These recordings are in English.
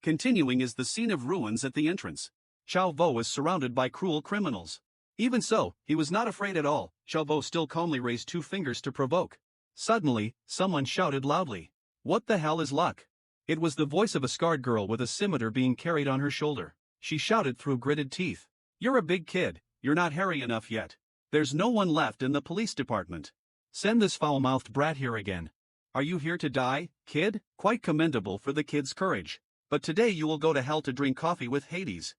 Continuing is the scene of ruins at the entrance. Chao Vo is surrounded by cruel criminals. Even so, he was not afraid at all. Chao Vo still calmly raised 2 fingers to provoke. Suddenly, someone shouted loudly. What the hell is luck? It was the voice of a scarred girl with a scimitar being carried on her shoulder. She shouted through gritted teeth. You're a big kid, you're not hairy enough yet. There's no one left in the police department. Send this foul-mouthed brat here again. Are you here to die, kid? Quite commendable for the kid's courage. But today you will go to hell to drink coffee with Hades.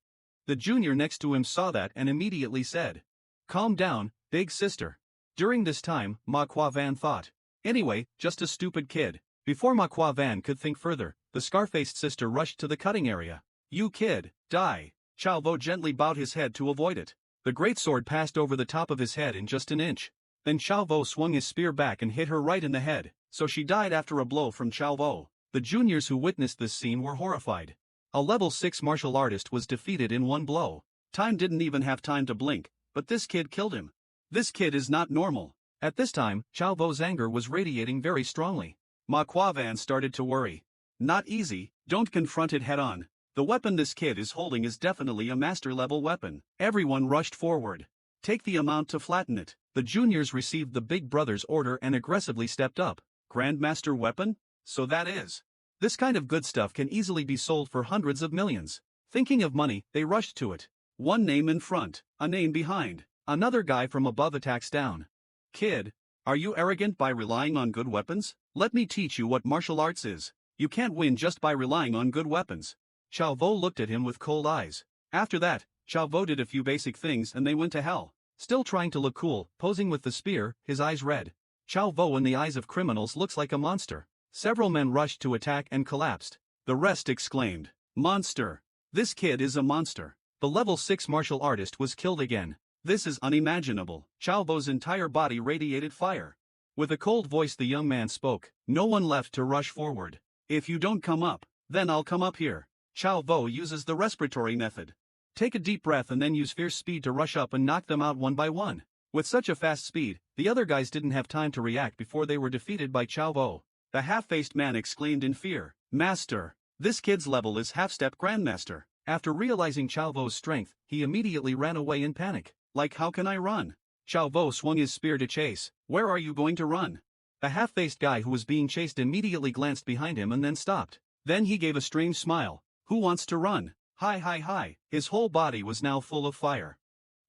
The junior next to him saw that and immediately said, Calm down, big sister. During this time, Manhwa Van thought. Anyway, just a stupid kid. Before Manhwa Van could think further, the scar-faced sister rushed to the cutting area. You kid, die. Chao Vo gently bowed his head to avoid it. The great sword passed over the top of his head in just an inch. Then Chao Vo swung his spear back and hit her right in the head, so she died after a blow from Chao Vo. The juniors who witnessed this scene were horrified. A level 6 martial artist was defeated in one blow. Time didn't even have time to blink, but this kid killed him. This kid is not normal. At this time, Chao Vo's anger was radiating very strongly. Manhwa Van started to worry. Not easy, don't confront it head-on. The weapon this kid is holding is definitely a master-level weapon. Everyone rushed forward. Take the amount to flatten it. The juniors received the big brother's order and aggressively stepped up. Grandmaster weapon? So that is. This kind of good stuff can easily be sold for hundreds of millions. Thinking of money, they rushed to it. One name in front, a name behind. Another guy from above attacks down. Kid, are you arrogant by relying on good weapons? Let me teach you what martial arts is. You can't win just by relying on good weapons. Chao Vo looked at him with cold eyes. After that, Chao Vo did a few basic things and they went to hell. Still trying to look cool, posing with the spear, his eyes red. Chao Vo in the eyes of criminals looks like a monster. Several men rushed to attack and collapsed. The rest exclaimed, Monster! This kid is a monster. The level 6 martial artist was killed again. This is unimaginable. Chao Vo's entire body radiated fire. With a cold voice the young man spoke. No one left to rush forward. If you don't come up, then I'll come up here. Chao Vo uses the respiratory method. Take a deep breath and then use fierce speed to rush up and knock them out one by one. With such a fast speed, the other guys didn't have time to react before they were defeated by Chao Vo. The half-faced man exclaimed in fear, Master! This kid's level is half-step Grandmaster. After realizing Chao Vo's strength, he immediately ran away in panic. Like how can I run? Chao Vo swung his spear to chase. Where are you going to run? The half-faced guy who was being chased immediately glanced behind him and then stopped. Then he gave a strange smile. Who wants to run? Hi hi hi. His whole body was now full of fire.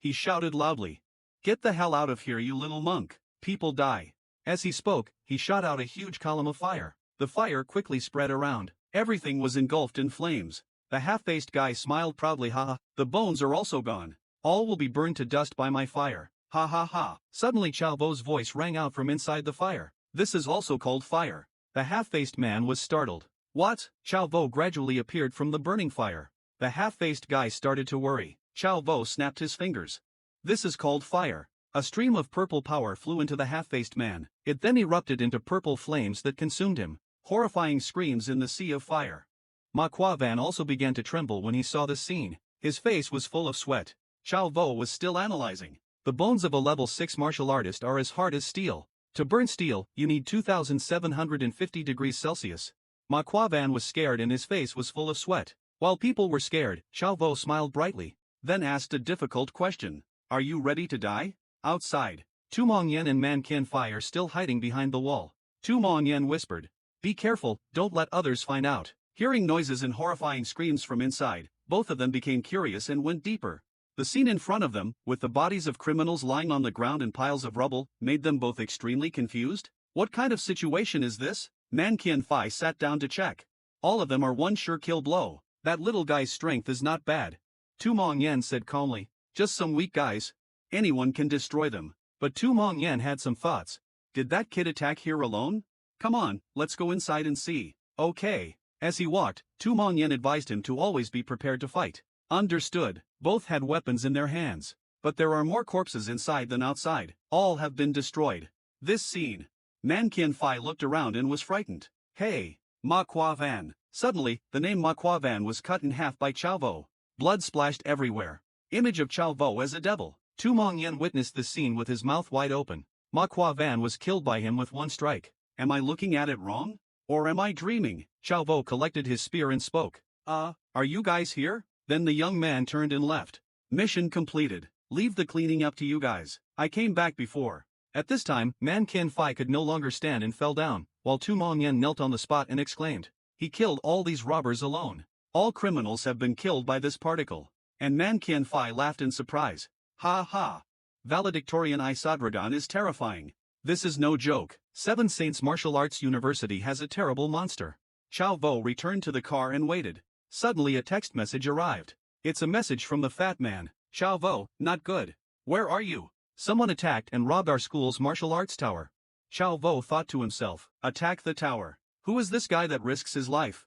He shouted loudly. Get the hell out of here you little monk. People die. As he spoke, he shot out a huge column of fire. The fire quickly spread around. Everything was engulfed in flames. The half-faced guy smiled proudly. Ha. The bones are also gone. All will be burned to dust by my fire. Ha ha ha. Suddenly Chao Vo's voice rang out from inside the fire. This is also called fire. The half-faced man was startled. What? Chao Vo gradually appeared from the burning fire. The half-faced guy started to worry. Chao Vo snapped his fingers. This is called fire. A stream of purple power flew into the half-faced man. It then erupted into purple flames that consumed him. Horrifying screams in the sea of fire. Manhwa Van also began to tremble when he saw this scene. His face was full of sweat. Chao Vo was still analyzing. The bones of a level 6 martial artist are as hard as steel. To burn steel, you need 2750 degrees Celsius. Manhwa Van was scared and his face was full of sweat. While people were scared, Chao Vo smiled brightly, then asked a difficult question. Are you ready to die? Outside, Tu Mong Yen and Man Qian Fai are still hiding behind the wall. Tu Mong Yen whispered, Be careful, don't let others find out. Hearing noises and horrifying screams from inside, both of them became curious and went deeper. The scene in front of them, with the bodies of criminals lying on the ground and piles of rubble, made them both extremely confused. What kind of situation is this? Man Qian Fai sat down to check. All of them are one sure kill blow. That little guy's strength is not bad. Tu Mong Yen said calmly, just some weak guys. Anyone can destroy them. But Tu Mong Yen had some thoughts. Did that kid attack here alone? Come on, let's go inside and see. Okay. As he walked, Tu Mong Yen advised him to always be prepared to fight. Understood. Both had weapons in their hands. But there are more corpses inside than outside. All have been destroyed. This scene. Man Qian Fai looked around and was frightened. Hey, Manhwa Van. Suddenly, the name Manhwa Van was cut in half by Chao Vo. Blood splashed everywhere. Image of Chao Vo as a devil. Tu Mong Yen witnessed the scene with his mouth wide open. Manhwa Van was killed by him with one strike. Am I looking at it wrong? Or am I dreaming? Chao Vo collected his spear and spoke. Are you guys here? Then the young man turned and left. Mission completed. Leave the cleaning up to you guys. I came back before. At this time, Man Qian Fai could no longer stand and fell down, while Tu Mong Yen knelt on the spot and exclaimed, "He killed all these robbers alone. All criminals have been killed by this particle." And Man Qian Fai laughed in surprise. Ha ha. Valedictorian Isadragon is terrifying. This is no joke. Seven Saints Martial Arts University has a terrible monster. Chao Vo returned to the car and waited. Suddenly a text message arrived. It's a message from the fat man. Chao Vo, not good. Where are you? Someone attacked and robbed our school's martial arts tower. Chao Vo thought to himself, attack the tower. Who is this guy that risks his life?